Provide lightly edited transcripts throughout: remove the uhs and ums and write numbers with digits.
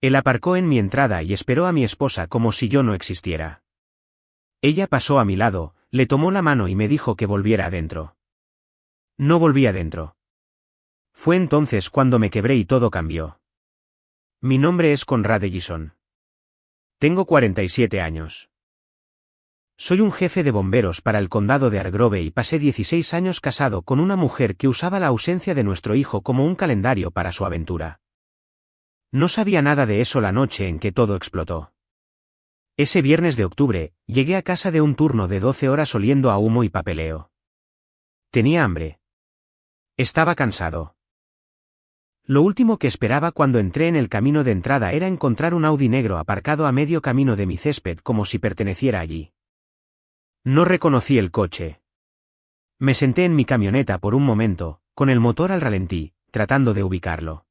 Él aparcó en mi entrada y esperó a mi esposa como si yo no existiera. Ella pasó a mi lado, le tomó la mano y me dijo que volviera adentro. No volví adentro. Fue entonces cuando me quebré y todo cambió. Mi nombre es Conrad Ellison. Tengo 47 años. Soy un jefe de bomberos para el condado de Hargrove y pasé 16 años casado con una mujer que usaba la ausencia de nuestro hijo como un calendario para su aventura. No sabía nada de eso la noche en que todo explotó. Ese viernes de octubre, llegué a casa de un turno de 12 horas oliendo a humo y papeleo. Tenía hambre. Estaba cansado. Lo último que esperaba cuando entré en el camino de entrada era encontrar un Audi negro aparcado a medio camino de mi césped como si perteneciera allí. No reconocí el coche. Me senté en mi camioneta por un momento, con el motor al ralentí, tratando de ubicarlo.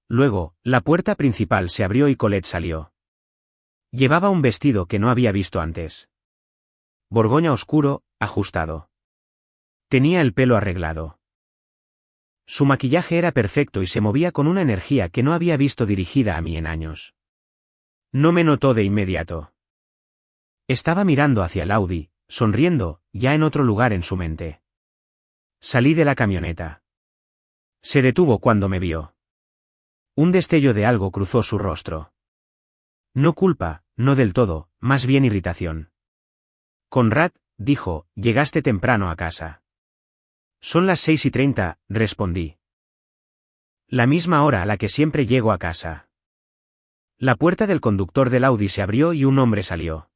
Luego, la puerta principal se abrió y Colette salió. Llevaba un vestido que no había visto antes. Borgoña oscuro, ajustado. Tenía el pelo arreglado. Su maquillaje era perfecto y se movía con una energía que no había visto dirigida a mí en años. No me notó de inmediato. Estaba mirando hacia el Audi, sonriendo, ya en otro lugar en su mente. Salí de la camioneta. Se detuvo cuando me vio. Un destello de algo cruzó su rostro. No culpa, no del todo, más bien irritación. Conrad, dijo, llegaste temprano a casa. Son las 6:30, respondí. La misma hora a la que siempre llego a casa. La puerta del conductor del Audi se abrió y un hombre salió.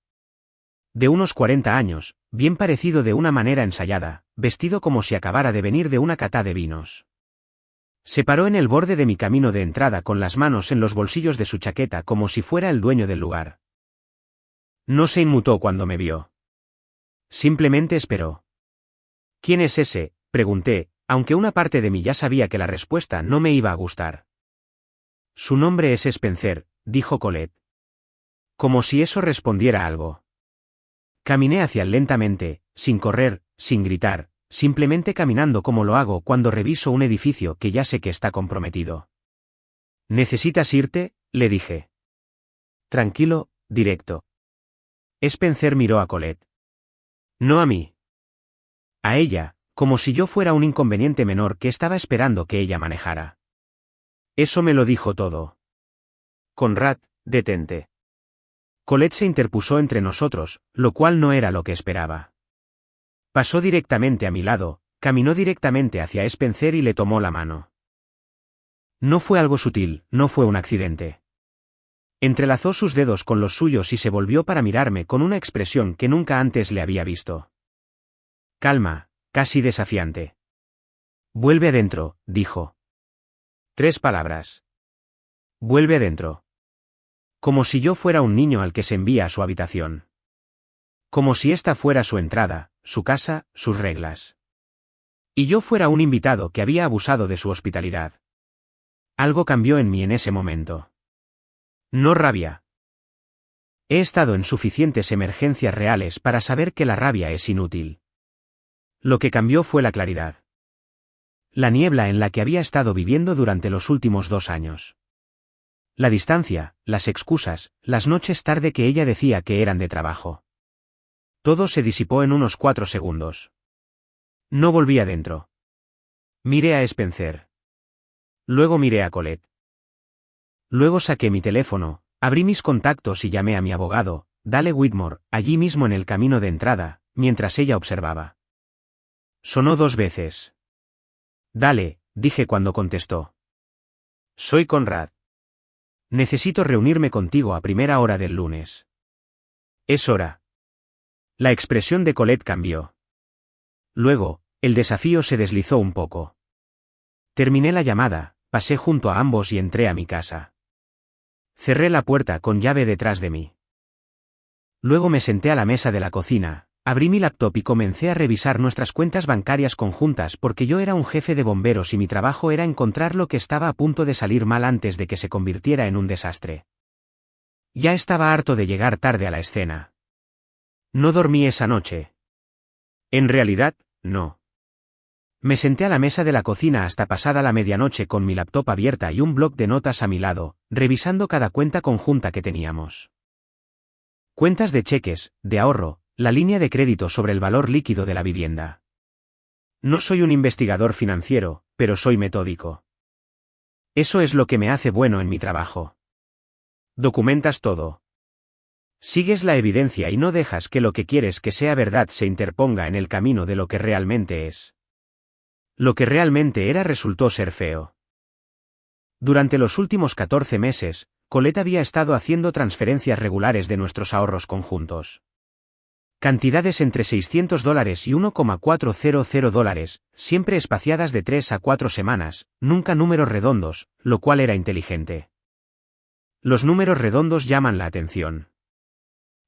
De unos 40 años, bien parecido de una manera ensayada, vestido como si acabara de venir de una cata de vinos. Se paró en el borde de mi camino de entrada con las manos en los bolsillos de su chaqueta como si fuera el dueño del lugar. No se inmutó cuando me vio. Simplemente esperó. ¿Quién es ese?, pregunté, aunque una parte de mí ya sabía que la respuesta no me iba a gustar. Su nombre es Spencer, dijo Colette. Como si eso respondiera algo. Caminé hacia él lentamente, sin correr, sin gritar, simplemente caminando como lo hago cuando reviso un edificio que ya sé que está comprometido. ¿Necesitas irte?, le dije. Tranquilo, directo. Spencer miró a Colette. No a mí. A ella, como si yo fuera un inconveniente menor que estaba esperando que ella manejara. Eso me lo dijo todo. Conrad, detente. Colette se interpuso entre nosotros, lo cual no era lo que esperaba. Pasó directamente a mi lado, caminó directamente hacia Spencer y le tomó la mano. No fue algo sutil, no fue un accidente. Entrelazó sus dedos con los suyos y se volvió para mirarme con una expresión que nunca antes le había visto. Calma, casi desafiante. Vuelve adentro, dijo. 3 palabras. Vuelve adentro. Como si yo fuera un niño al que se envía a su habitación. Como si esta fuera su entrada, su casa, sus reglas. Y yo fuera un invitado que había abusado de su hospitalidad. Algo cambió en mí en ese momento. No rabia. He estado en suficientes emergencias reales para saber que la rabia es inútil. Lo que cambió fue la claridad. La niebla en la que había estado viviendo durante los últimos 2 años. La distancia, las excusas, las noches tarde que ella decía que eran de trabajo. Todo se disipó en unos 4 segundos. No volví adentro. Miré a Spencer. Luego miré a Colette. Luego saqué mi teléfono, abrí mis contactos y llamé a mi abogado, Dale Whitmore, allí mismo en el camino de entrada, mientras ella observaba. Sonó 2 veces. Dale, dije cuando contestó. Soy Conrad. Necesito reunirme contigo a primera hora del lunes. Es hora. La expresión de Colette cambió. Luego, el desafío se deslizó un poco. Terminé la llamada, pasé junto a ambos y entré a mi casa. Cerré la puerta con llave detrás de mí. Luego me senté a la mesa de la cocina, abrí mi laptop y comencé a revisar nuestras cuentas bancarias conjuntas porque yo era un jefe de bomberos y mi trabajo era encontrar lo que estaba a punto de salir mal antes de que se convirtiera en un desastre. Ya estaba harto de llegar tarde a la escena. No dormí esa noche. En realidad, no. Me senté a la mesa de la cocina hasta pasada la medianoche con mi laptop abierta y un bloc de notas a mi lado, revisando cada cuenta conjunta que teníamos. Cuentas de cheques, de ahorro, la línea de crédito sobre el valor líquido de la vivienda. No soy un investigador financiero, pero soy metódico. Eso es lo que me hace bueno en mi trabajo. Documentas todo. Sigues la evidencia y no dejas que lo que quieres que sea verdad se interponga en el camino de lo que realmente es. Lo que realmente era resultó ser feo. Durante los últimos 14 meses, Colette había estado haciendo transferencias regulares de nuestros ahorros conjuntos. Cantidades entre $600 y $1,400, siempre espaciadas de 3 a 4 semanas, nunca números redondos, lo cual era inteligente. Los números redondos llaman la atención.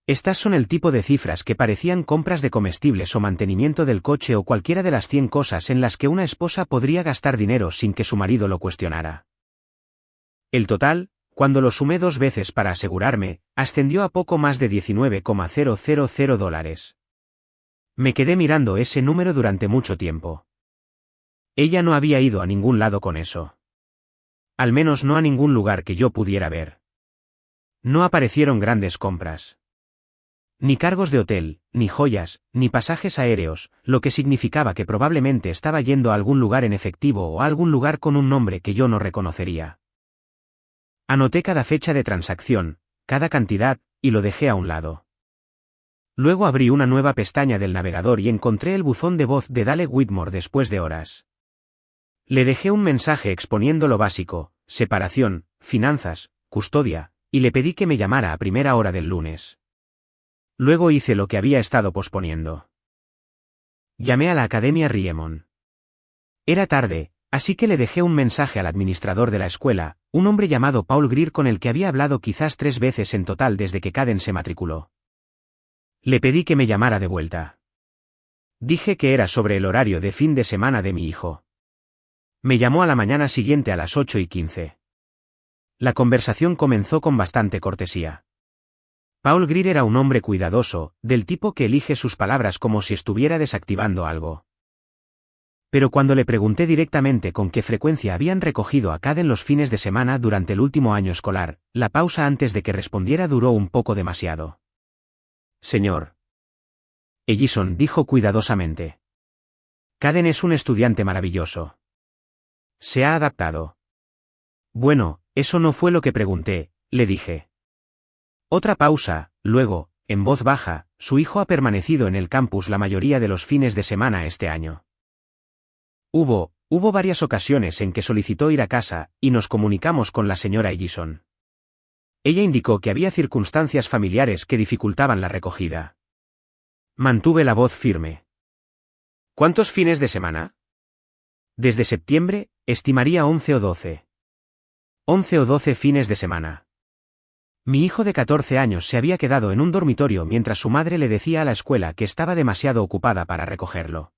Estas son el tipo de cifras que parecían compras de comestibles o mantenimiento del coche o cualquiera de las 100 cosas en las que una esposa podría gastar dinero sin que su marido lo cuestionara. El total, cuando lo sumé 2 veces para asegurarme, ascendió a poco más de $19,000. Me quedé mirando ese número durante mucho tiempo. Ella no había ido a ningún lado con eso. Al menos no a ningún lugar que yo pudiera ver. No aparecieron grandes compras. Ni cargos de hotel, ni joyas, ni pasajes aéreos, lo que significaba que probablemente estaba yendo a algún lugar en efectivo o a algún lugar con un nombre que yo no reconocería. Anoté cada fecha de transacción, cada cantidad, y lo dejé a un lado. Luego abrí una nueva pestaña del navegador y encontré el buzón de voz de Dale Whitmore después de horas. Le dejé un mensaje exponiendo lo básico, separación, finanzas, custodia, y le pedí que me llamara a primera hora del lunes. Luego hice lo que había estado posponiendo. Llamé a la Academia Riemon. Era tarde, así que le dejé un mensaje al administrador de la escuela, un hombre llamado Paul Greer con el que había hablado quizás 3 veces en total desde que Caden se matriculó. Le pedí que me llamara de vuelta. Dije que era sobre el horario de fin de semana de mi hijo. Me llamó a la mañana siguiente a las 8:15. La conversación comenzó con bastante cortesía. Paul Greer era un hombre cuidadoso, del tipo que elige sus palabras como si estuviera desactivando algo. Pero cuando le pregunté directamente con qué frecuencia habían recogido a Caden los fines de semana durante el último año escolar, la pausa antes de que respondiera duró un poco demasiado. Señor Ellison dijo cuidadosamente. Caden es un estudiante maravilloso. Se ha adaptado. Bueno, eso no fue lo que pregunté, le dije. Otra pausa, luego, en voz baja, su hijo ha permanecido en el campus la mayoría de los fines de semana este año. Hubo varias ocasiones en que solicitó ir a casa, y nos comunicamos con la señora Ellison. Ella indicó que había circunstancias familiares que dificultaban la recogida. Mantuve la voz firme. ¿Cuántos fines de semana? Desde septiembre, estimaría 11 o 12. 11 o 12 fines de semana. Mi hijo de 14 años se había quedado en un dormitorio mientras su madre le decía a la escuela que estaba demasiado ocupada para recogerlo.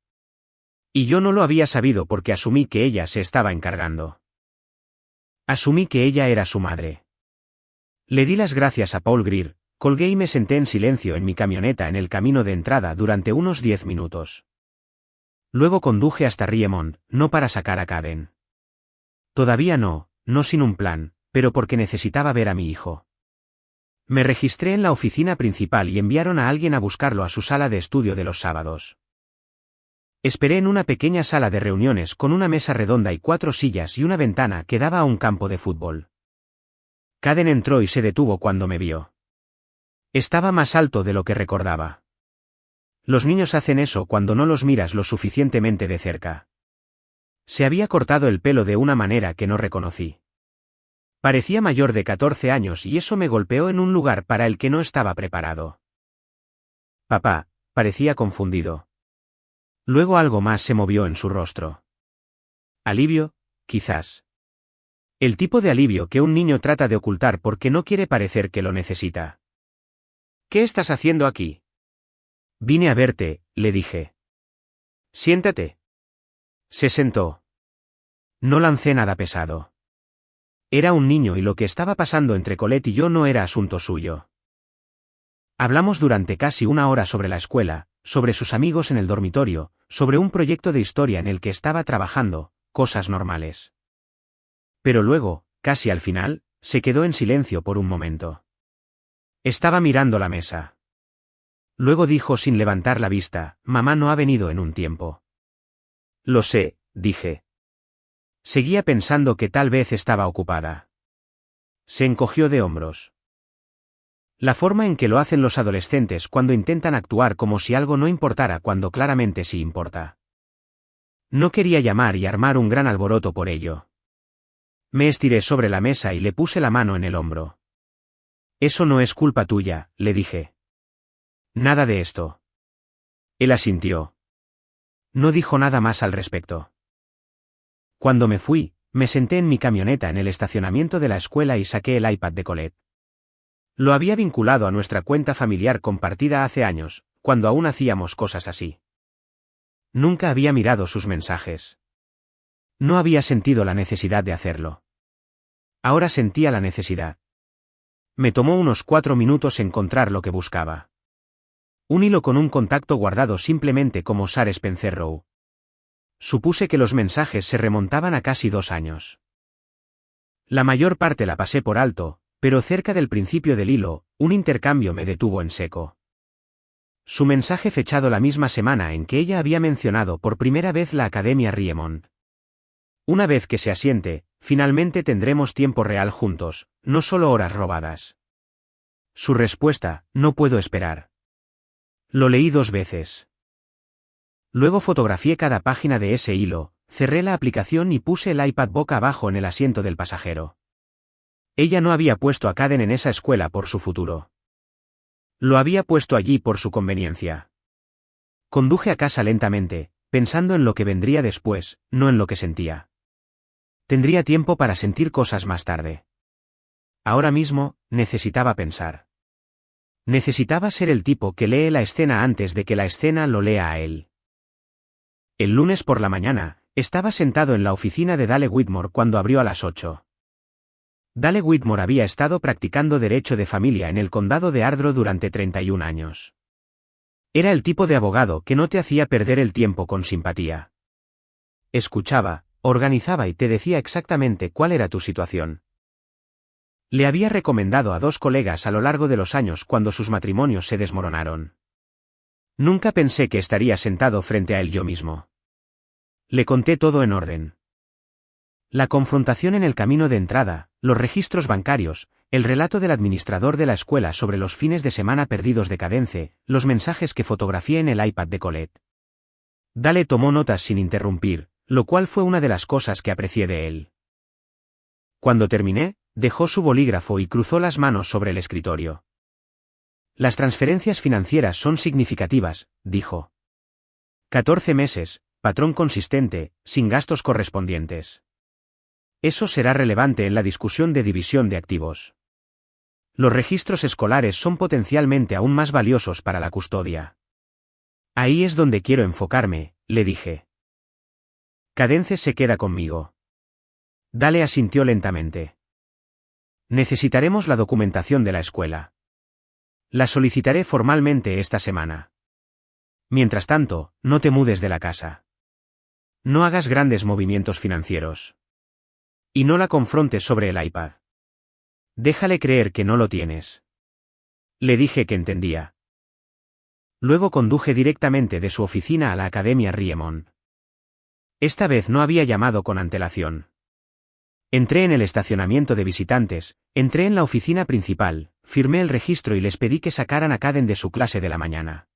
Y yo no lo había sabido porque asumí que ella se estaba encargando. Asumí que ella era su madre. Le di las gracias a Paul Greer, colgué y me senté en silencio en mi camioneta en el camino de entrada durante unos 10 minutos. Luego conduje hasta Riemon, no para sacar a Caden. Todavía no sin un plan, pero porque necesitaba ver a mi hijo. Me registré en la oficina principal y enviaron a alguien a buscarlo a su sala de estudio de los sábados. Esperé en una pequeña sala de reuniones con una mesa redonda y 4 sillas y una ventana que daba a un campo de fútbol. Caden entró y se detuvo cuando me vio. Estaba más alto de lo que recordaba. Los niños hacen eso cuando no los miras lo suficientemente de cerca. Se había cortado el pelo de una manera que no reconocí. Parecía mayor de 14 años y eso me golpeó en un lugar para el que no estaba preparado. Papá, parecía confundido. Luego algo más se movió en su rostro. Alivio, quizás. El tipo de alivio que un niño trata de ocultar porque no quiere parecer que lo necesita. ¿Qué estás haciendo aquí? Vine a verte, le dije. Siéntate. Se sentó. No lancé nada pesado. Era un niño y lo que estaba pasando entre Colette y yo no era asunto suyo. Hablamos durante casi 1 hora sobre la escuela, sobre sus amigos en el dormitorio, sobre un proyecto de historia en el que estaba trabajando, cosas normales. Pero luego, casi al final, se quedó en silencio por un momento. Estaba mirando la mesa. Luego dijo sin levantar la vista, mamá no ha venido en un tiempo. Lo sé, dije. Seguía pensando que tal vez estaba ocupada. Se encogió de hombros. La forma en que lo hacen los adolescentes cuando intentan actuar como si algo no importara cuando claramente sí importa. No quería llamar y armar un gran alboroto por ello. Me estiré sobre la mesa y le puse la mano en el hombro. Eso no es culpa tuya, le dije. Nada de esto. Él asintió. No dijo nada más al respecto. Cuando me fui, me senté en mi camioneta en el estacionamiento de la escuela y saqué el iPad de Colette. Lo había vinculado a nuestra cuenta familiar compartida hace años, cuando aún hacíamos cosas así. Nunca había mirado sus mensajes. No había sentido la necesidad de hacerlo. Ahora sentía la necesidad. Me tomó unos 4 minutos encontrar lo que buscaba. Un hilo con un contacto guardado simplemente como Sarah Spencer Rowe. Supuse que los mensajes se remontaban a casi 2 años. La mayor parte la pasé por alto, pero cerca del principio del hilo, un intercambio me detuvo en seco. Su mensaje fechado la misma semana en que ella había mencionado por primera vez la Academia Riemont. Una vez que se asiente, finalmente tendremos tiempo real juntos, no solo horas robadas. Su respuesta, no puedo esperar. Lo leí 2 veces. Luego fotografié cada página de ese hilo, cerré la aplicación y puse el iPad boca abajo en el asiento del pasajero. Ella no había puesto a Caden en esa escuela por su futuro. Lo había puesto allí por su conveniencia. Conduje a casa lentamente, pensando en lo que vendría después, no en lo que sentía. Tendría tiempo para sentir cosas más tarde. Ahora mismo, necesitaba pensar. Necesitaba ser el tipo que lee la escena antes de que la escena lo lea a él. El lunes por la mañana, estaba sentado en la oficina de Dale Whitmore cuando abrió a las 8. Dale Whitmore había estado practicando derecho de familia en el condado de Ardro durante 31 años. Era el tipo de abogado que no te hacía perder el tiempo con simpatía. Escuchaba, organizaba y te decía exactamente cuál era tu situación. Le había recomendado a 2 colegas a lo largo de los años cuando sus matrimonios se desmoronaron. Nunca pensé que estaría sentado frente a él yo mismo. Le conté todo en orden. La confrontación en el camino de entrada, los registros bancarios, el relato del administrador de la escuela sobre los fines de semana perdidos de Cadence, los mensajes que fotografié en el iPad de Colette. Dale tomó notas sin interrumpir, lo cual fue una de las cosas que aprecié de él. Cuando terminé, dejó su bolígrafo y cruzó las manos sobre el escritorio. Las transferencias financieras son significativas, dijo. 14 meses, patrón consistente, sin gastos correspondientes. Eso será relevante en la discusión de división de activos. Los registros escolares son potencialmente aún más valiosos para la custodia. Ahí es donde quiero enfocarme, le dije. Cadence se queda conmigo. Dale asintió lentamente. Necesitaremos la documentación de la escuela. La solicitaré formalmente esta semana. Mientras tanto, no te mudes de la casa. No hagas grandes movimientos financieros. Y no la confrontes sobre el iPad. Déjale creer que no lo tienes. Le dije que entendía. Luego conduje directamente de su oficina a la Academia Riemont. Esta vez no había llamado con antelación. Entré en el estacionamiento de visitantes, entré en la oficina principal, firmé el registro y les pedí que sacaran a Caden de su clase de la mañana.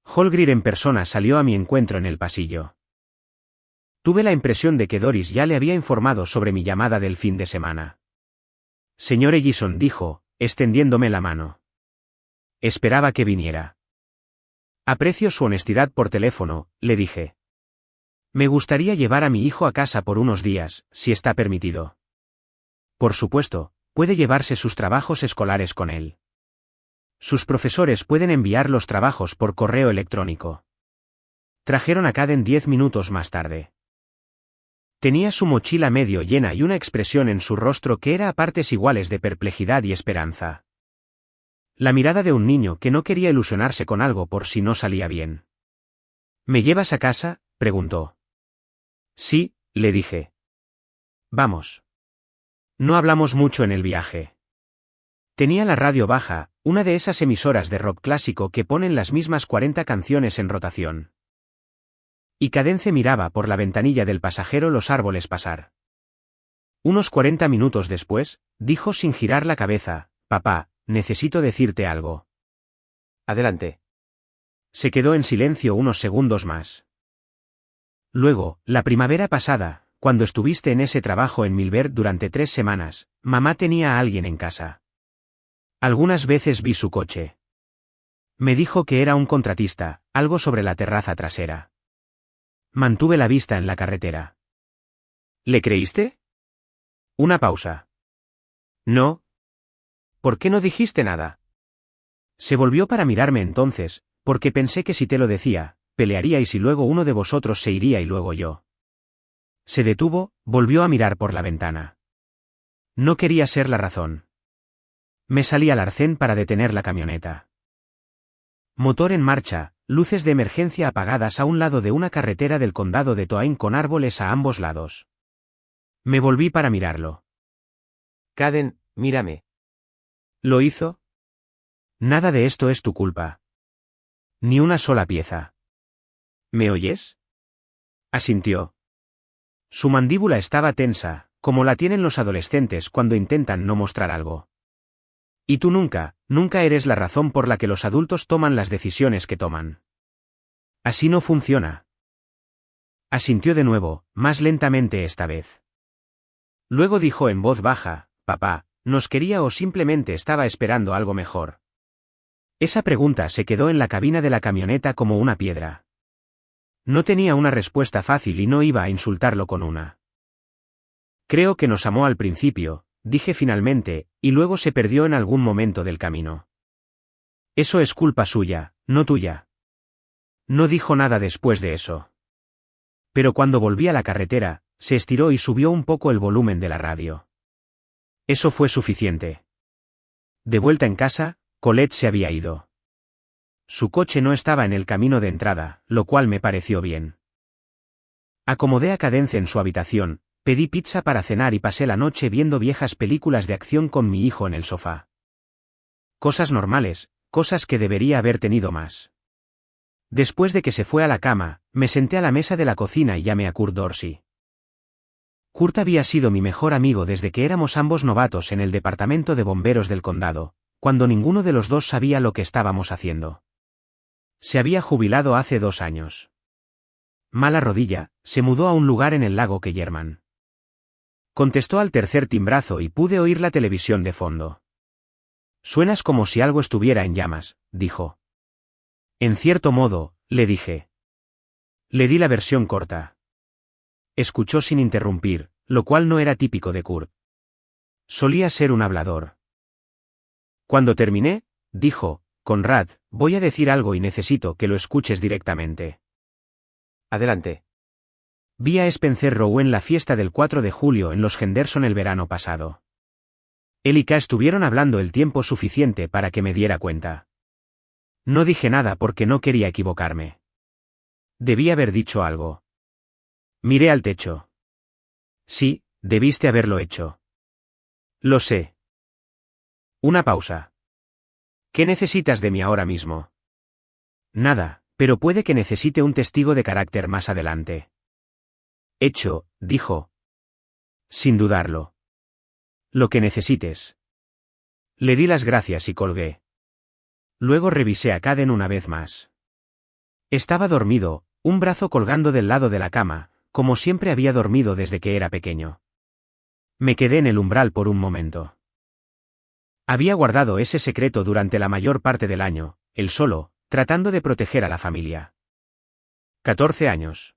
Holgreer en persona salió a mi encuentro en el pasillo. Tuve la impresión de que Doris ya le había informado sobre mi llamada del fin de semana. Señor Ellison, dijo, extendiéndome la mano. Esperaba que viniera. Aprecio su honestidad por teléfono, le dije. Me gustaría llevar a mi hijo a casa por unos días, si está permitido. Por supuesto, puede llevarse sus trabajos escolares con él. Sus profesores pueden enviar los trabajos por correo electrónico. Trajeron a Caden 10 minutos más tarde. Tenía su mochila medio llena y una expresión en su rostro que era a partes iguales de perplejidad y esperanza. La mirada de un niño que no quería ilusionarse con algo por si no salía bien. ¿Me llevas a casa?, preguntó. Sí, le dije. Vamos. No hablamos mucho en el viaje. Tenía la radio baja, una de esas emisoras de rock clásico que ponen las mismas 40 canciones en rotación. Y Cadence miraba por la ventanilla del pasajero los árboles pasar. Unos 40 minutos después, dijo sin girar la cabeza: «Papá, necesito decirte algo». «Adelante». Se quedó en silencio unos segundos más. «Luego, la primavera pasada, cuando estuviste en ese trabajo en Milberg durante 3 semanas, mamá tenía a alguien en casa. Algunas veces vi su coche. Me dijo que era un contratista, algo sobre la terraza trasera. Mantuve la vista en la carretera». «¿Le creíste?» Una pausa. «No. ¿Por qué no dijiste nada?» Se volvió para mirarme entonces, porque pensé que si te lo decía, pelearíais y luego uno de vosotros se iría y luego yo. Se detuvo, volvió a mirar por la ventana. No quería ser la razón. Me salí al arcén para detener la camioneta. Motor en marcha, luces de emergencia apagadas a un lado de una carretera del condado de Toain con árboles a ambos lados. Me volví para mirarlo. «Caden, mírame». ¿Lo hizo? «Nada de esto es tu culpa. Ni una sola pieza». «¿Me oyes?» Asintió. Su mandíbula estaba tensa, como la tienen los adolescentes cuando intentan no mostrar algo. «Y tú nunca eres la razón por la que los adultos toman las decisiones que toman. Así no funciona». Asintió de nuevo, más lentamente esta vez. Luego dijo en voz baja: «Papá, ¿nos quería o simplemente estaba esperando algo mejor?» Esa pregunta se quedó en la cabina de la camioneta como una piedra. No tenía una respuesta fácil y no iba a insultarlo con una. «Creo que nos amó al principio», dije finalmente, y luego se perdió en algún momento del camino. «Eso es culpa suya, no tuya». No dijo nada después de eso. Pero cuando volví a la carretera, se estiró y subió un poco el volumen de la radio. Eso fue suficiente. De vuelta en casa, Colette se había ido. Su coche no estaba en el camino de entrada, lo cual me pareció bien. Acomodé a Cadence en su habitación, pedí pizza para cenar y pasé la noche viendo viejas películas de acción con mi hijo en el sofá. Cosas normales, cosas que debería haber tenido más. Después de que se fue a la cama, me senté a la mesa de la cocina y llamé a Kurt Dorsey. Kurt había sido mi mejor amigo desde que éramos ambos novatos en el departamento de bomberos del condado, cuando ninguno de los dos sabía lo que estábamos haciendo. Se había jubilado hace 2 años. Mala rodilla, se mudó a un lugar en el lago Kellerman. Contestó al tercer timbrazo y pude oír la televisión de fondo. «Suenas como si algo estuviera en llamas», dijo. «En cierto modo», le dije. Le di la versión corta. Escuchó sin interrumpir, lo cual no era típico de Kurt. Solía ser un hablador. Cuando terminé, dijo: «Conrad, voy a decir algo y necesito que lo escuches directamente». «Adelante». Vi a Spencer Rowe en la fiesta del 4 de julio en los Henderson el verano pasado. Él y K estuvieron hablando el tiempo suficiente para que me diera cuenta. No dije nada porque no quería equivocarme. Debí haber dicho algo. Miré al techo. «Sí, debiste haberlo hecho». «Lo sé». Una pausa. «¿Qué necesitas de mí ahora mismo?» «Nada, pero puede que necesite un testigo de carácter más adelante». «Hecho», dijo. «Sin dudarlo. Lo que necesites». Le di las gracias y colgué. Luego revisé a Caden una vez más. Estaba dormido, un brazo colgando del lado de la cama, como siempre había dormido desde que era pequeño. Me quedé en el umbral por un momento. Había guardado ese secreto durante la mayor parte del año, él solo, tratando de proteger a la familia. 14 años.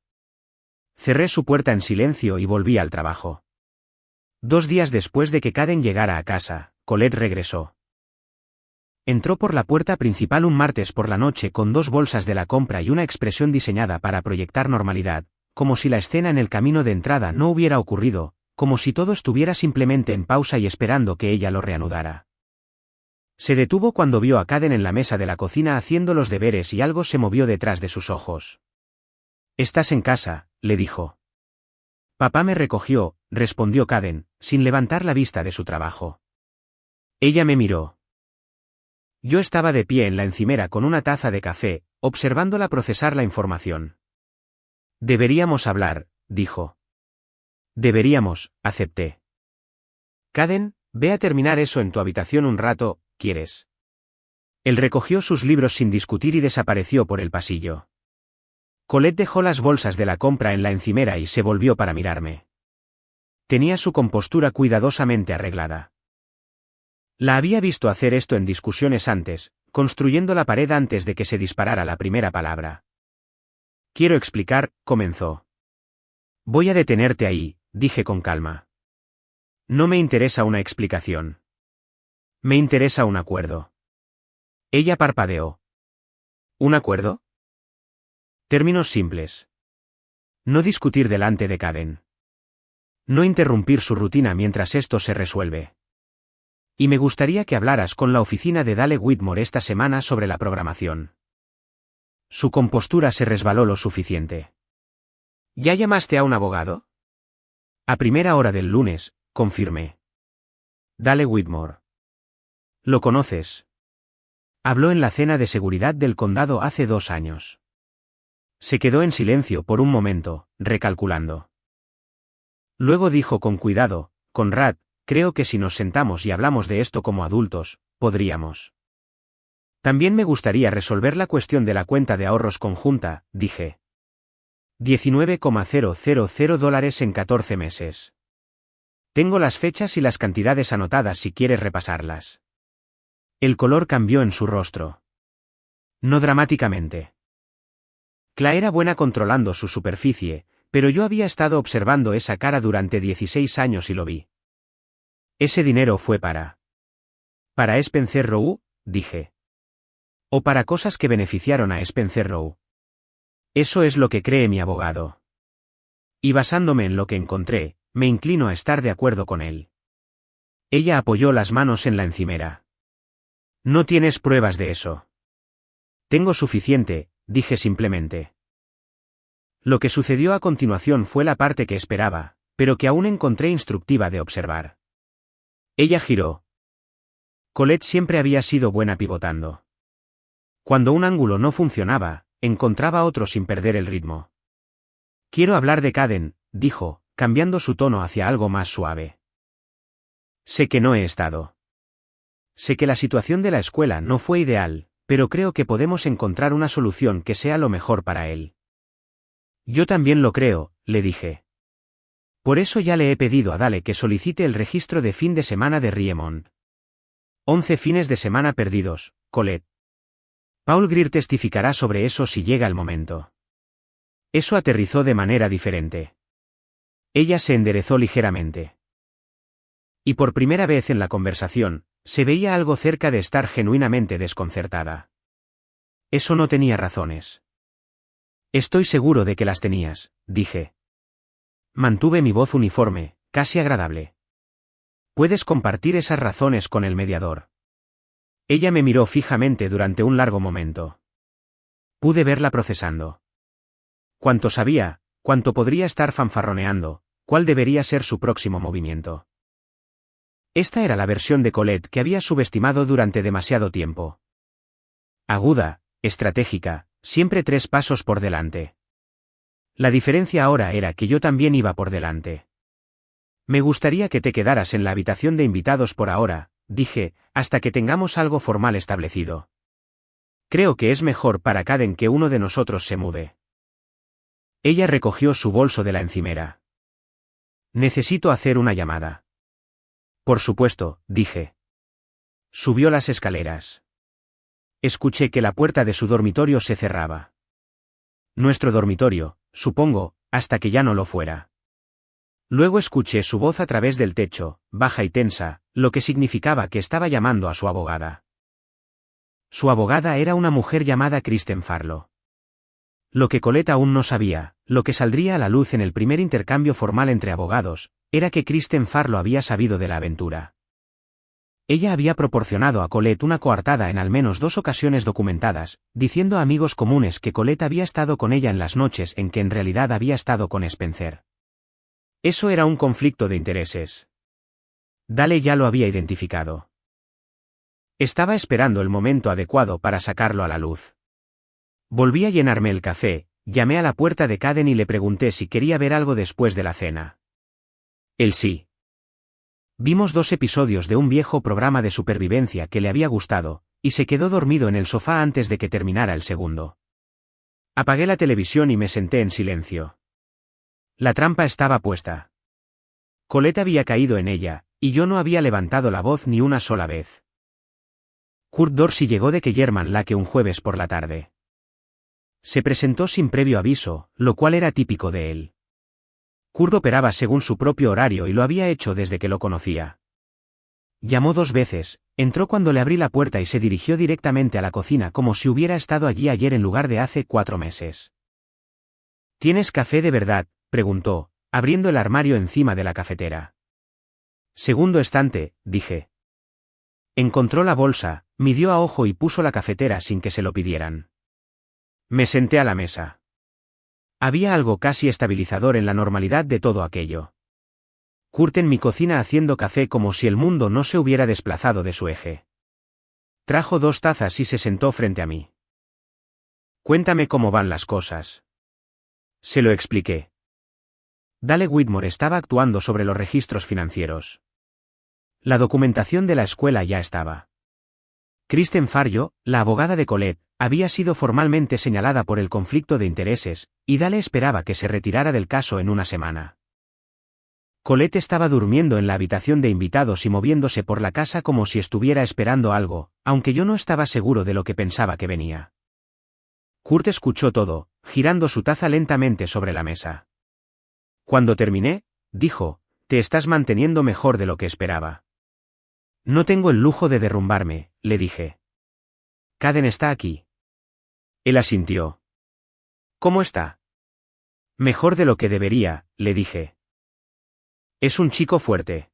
Cerré su puerta en silencio y volví al trabajo. 2 días después de que Caden llegara a casa, Colette regresó. Entró por la puerta principal un martes por la noche con 2 bolsas de la compra y una expresión diseñada para proyectar normalidad, como si la escena en el camino de entrada no hubiera ocurrido, como si todo estuviera simplemente en pausa y esperando que ella lo reanudara. Se detuvo cuando vio a Caden en la mesa de la cocina haciendo los deberes y algo se movió detrás de sus ojos. Estás en casa, le dijo. Papá me recogió, respondió Caden, sin levantar la vista de su trabajo. Ella me miró. Yo estaba de pie en la encimera con una taza de café, observándola procesar la información. Deberíamos hablar, dijo. Deberíamos, acepté. Caden, ve a terminar eso en tu habitación un rato, ¿quieres? Él recogió sus libros sin discutir y desapareció por el pasillo. Colette dejó las bolsas de la compra en la encimera y se volvió para mirarme. Tenía su compostura cuidadosamente arreglada. La había visto hacer esto en discusiones antes, construyendo la pared antes de que se disparara la primera palabra. Quiero explicar, comenzó. Voy a detenerte ahí, dije con calma. No me interesa una explicación. Me interesa un acuerdo. Ella parpadeó. ¿Un acuerdo? Términos simples. No discutir delante de Caden. No interrumpir su rutina mientras esto se resuelve. Y me gustaría que hablaras con la oficina de Dale Whitmore esta semana sobre la programación. Su compostura se resbaló lo suficiente. ¿Ya llamaste a un abogado? A primera hora del lunes, confirmé. Dale Whitmore. ¿Lo conoces? Habló en la cena de seguridad del condado hace 2 años. Se quedó en silencio por un momento, recalculando. Luego dijo con cuidado, Conrad, creo que si nos sentamos y hablamos de esto como adultos, podríamos. También me gustaría resolver la cuestión de la cuenta de ahorros conjunta, dije. $19,000 en 14 meses. Tengo las fechas y las cantidades anotadas si quieres repasarlas. El color cambió en su rostro. No dramáticamente. Claire era buena controlando su superficie, pero yo había estado observando esa cara durante 16 años y lo vi. Ese dinero fue para Spencer Rowe, dije. O para cosas que beneficiaron a Spencer Rowe. Eso es lo que cree mi abogado. Y basándome en lo que encontré, me inclino a estar de acuerdo con él. Ella apoyó las manos en la encimera. No tienes pruebas de eso. Tengo suficiente, dije simplemente. Lo que sucedió a continuación fue la parte que esperaba, pero que aún encontré instructiva de observar. Ella giró. Colette siempre había sido buena pivotando. Cuando un ángulo no funcionaba, encontraba otro sin perder el ritmo. Quiero hablar de Caden, dijo, cambiando su tono hacia algo más suave. Sé que no he estado. Sé que la situación de la escuela no fue ideal, pero creo que podemos encontrar una solución que sea lo mejor para él. Yo también lo creo, le dije. Por eso ya le he pedido a Dale que solicite el registro de fin de semana de Riemont. 11 fines de semana perdidos, Colette. Paul Greer testificará sobre eso si llega el momento. Eso aterrizó de manera diferente. Ella se enderezó ligeramente. Y por primera vez en la conversación, se veía algo cerca de estar genuinamente desconcertada. Eso no tenía razones. Estoy seguro de que las tenías, dije. Mantuve mi voz uniforme, casi agradable. Puedes compartir esas razones con el mediador. Ella me miró fijamente durante un largo momento. Pude verla procesando. Cuánto sabía, cuánto podría estar fanfarroneando, cuál debería ser su próximo movimiento. Esta era la versión de Colette que había subestimado durante demasiado tiempo. Aguda, estratégica, siempre 3 pasos por delante. La diferencia ahora era que yo también iba por delante. Me gustaría que te quedaras en la habitación de invitados por ahora, dije, hasta que tengamos algo formal establecido. Creo que es mejor para Caden que uno de nosotros se mude. Ella recogió su bolso de la encimera. Necesito hacer una llamada. Por supuesto, dije. Subió las escaleras. Escuché que la puerta de su dormitorio se cerraba. Nuestro dormitorio, supongo, hasta que ya no lo fuera. Luego escuché su voz a través del techo, baja y tensa, lo que significaba que estaba llamando a su abogada. Su abogada era una mujer llamada Kristen Farlow. Lo que Colette aún no sabía, lo que saldría a la luz en el primer intercambio formal entre abogados, era que Kristen Farlow había sabido de la aventura. Ella había proporcionado a Colette una coartada en al menos 2 ocasiones documentadas, diciendo a amigos comunes que Colette había estado con ella en las noches en que en realidad había estado con Spencer. Eso era un conflicto de intereses. Dale ya lo había identificado. Estaba esperando el momento adecuado para sacarlo a la luz. Volví a llenarme el café, llamé a la puerta de Caden y le pregunté si quería ver algo después de la cena. Él sí. Vimos 2 episodios de un viejo programa de supervivencia que le había gustado, y se quedó dormido en el sofá antes de que terminara el segundo. Apagué la televisión y me senté en silencio. La trampa estaba puesta. Colette había caído en ella, y yo no había levantado la voz ni una sola vez. Kurt Dorsey llegó de Kellerman Lake un jueves por la tarde. Se presentó sin previo aviso, lo cual era típico de él. Kurt operaba según su propio horario y lo había hecho desde que lo conocía. Llamó 2 veces, entró cuando le abrí la puerta y se dirigió directamente a la cocina como si hubiera estado allí ayer en lugar de hace 4 meses. ¿Tienes café de verdad?, preguntó, abriendo el armario encima de la cafetera. Segundo estante, dije. Encontró la bolsa, midió a ojo y puso la cafetera sin que se lo pidieran. Me senté a la mesa. Había algo casi estabilizador en la normalidad de todo aquello. Kurt en mi cocina haciendo café como si el mundo no se hubiera desplazado de su eje. Trajo 2 tazas y se sentó frente a mí. Cuéntame cómo van las cosas. Se lo expliqué. Dale Whitmore estaba actuando sobre los registros financieros. La documentación de la escuela ya estaba. Kristen Farjo, la abogada de Colette, había sido formalmente señalada por el conflicto de intereses, y Dale esperaba que se retirara del caso en una semana. Colette estaba durmiendo en la habitación de invitados y moviéndose por la casa como si estuviera esperando algo, aunque yo no estaba seguro de lo que pensaba que venía. Kurt escuchó todo, girando su taza lentamente sobre la mesa. Cuando terminé, dijo, te estás manteniendo mejor de lo que esperaba. No tengo el lujo de derrumbarme, le dije. Caden está aquí. Él asintió. ¿Cómo está? Mejor de lo que debería, le dije. Es un chico fuerte.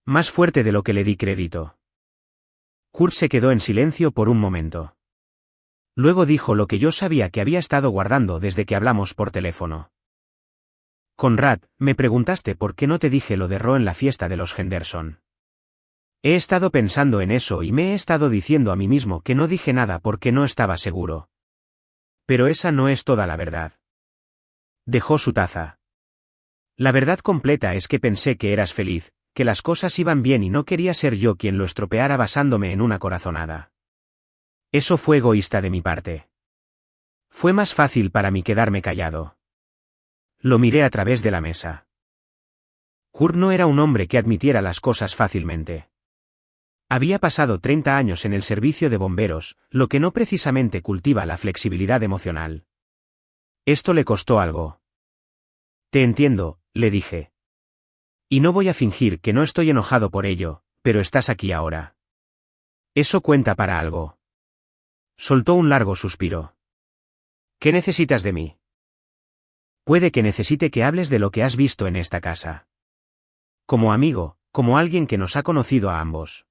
Más fuerte de lo que le di crédito. Kurt se quedó en silencio por un momento. Luego dijo lo que yo sabía que había estado guardando desde que hablamos por teléfono. Conrad, me preguntaste por qué no te dije lo de Ro en la fiesta de los Henderson. He estado pensando en eso y me he estado diciendo a mí mismo que no dije nada porque no estaba seguro. Pero esa no es toda la verdad. Dejó su taza. La verdad completa es que pensé que eras feliz, que las cosas iban bien y no quería ser yo quien lo estropeara basándome en una corazonada. Eso fue egoísta de mi parte. Fue más fácil para mí quedarme callado. Lo miré a través de la mesa. Kurt no era un hombre que admitiera las cosas fácilmente. Había pasado 30 años en el servicio de bomberos, lo que no precisamente cultiva la flexibilidad emocional. Esto le costó algo. Te entiendo, le dije. Y no voy a fingir que no estoy enojado por ello, pero estás aquí ahora. Eso cuenta para algo. Soltó un largo suspiro. ¿Qué necesitas de mí? Puede que necesite que hables de lo que has visto en esta casa. Como amigo, como alguien que nos ha conocido a ambos.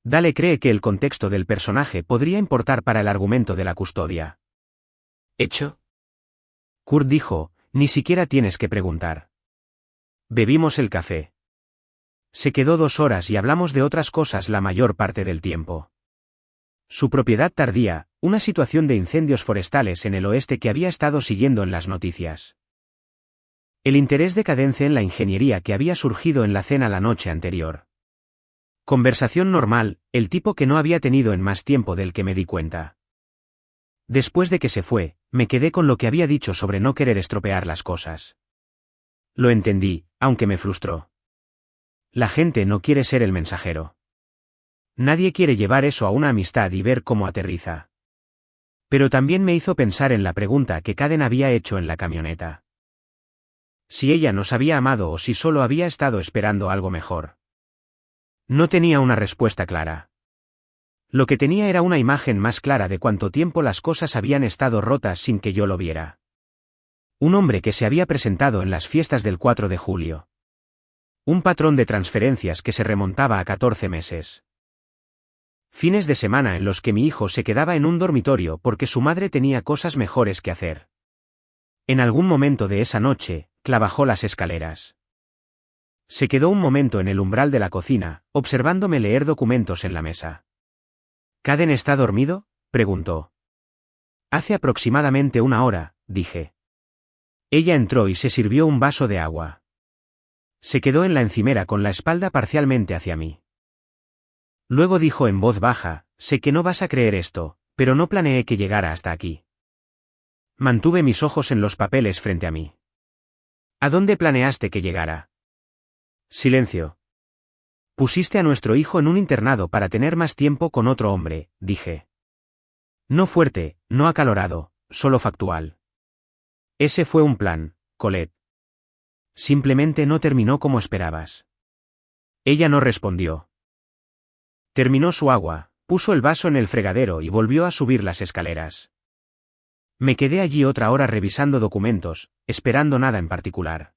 Dale cree que el contexto del personaje podría importar para el argumento de la custodia. ¿Hecho? Kurt dijo, ni siquiera tienes que preguntar. Bebimos el café. Se quedó 2 horas y hablamos de otras cosas la mayor parte del tiempo. Su propiedad tardía, una situación de incendios forestales en el oeste que había estado siguiendo en las noticias. El interés decadente en la ingeniería que había surgido en la cena la noche anterior. Conversación normal, el tipo que no había tenido en más tiempo del que me di cuenta. Después de que se fue, me quedé con lo que había dicho sobre no querer estropear las cosas. Lo entendí, aunque me frustró. La gente no quiere ser el mensajero. Nadie quiere llevar eso a una amistad y ver cómo aterriza. Pero también me hizo pensar en la pregunta que Caden había hecho en la camioneta. Si ella nos había amado o si solo había estado esperando algo mejor. No tenía una respuesta clara. Lo que tenía era una imagen más clara de cuánto tiempo las cosas habían estado rotas sin que yo lo viera. Un hombre que se había presentado en las fiestas del 4 de julio. Un patrón de transferencias que se remontaba a 14 meses. Fines de semana en los que mi hijo se quedaba en un dormitorio porque su madre tenía cosas mejores que hacer. En algún momento de esa noche, bajó las escaleras. Se quedó un momento en el umbral de la cocina, observándome leer documentos en la mesa. ¿Caden está dormido?, preguntó. Hace aproximadamente una hora, dije. Ella entró y se sirvió un vaso de agua. Se quedó en la encimera con la espalda parcialmente hacia mí. Luego dijo en voz baja, sé que no vas a creer esto, pero no planeé que llegara hasta aquí. Mantuve mis ojos en los papeles frente a mí. ¿A dónde planeaste que llegara? Silencio. Pusiste a nuestro hijo en un internado para tener más tiempo con otro hombre, dije. No fuerte, no acalorado, solo factual. Ese fue un plan, Colette. Simplemente no terminó como esperabas. Ella no respondió. Terminó su agua, puso el vaso en el fregadero y volvió a subir las escaleras. Me quedé allí otra hora revisando documentos, esperando nada en particular.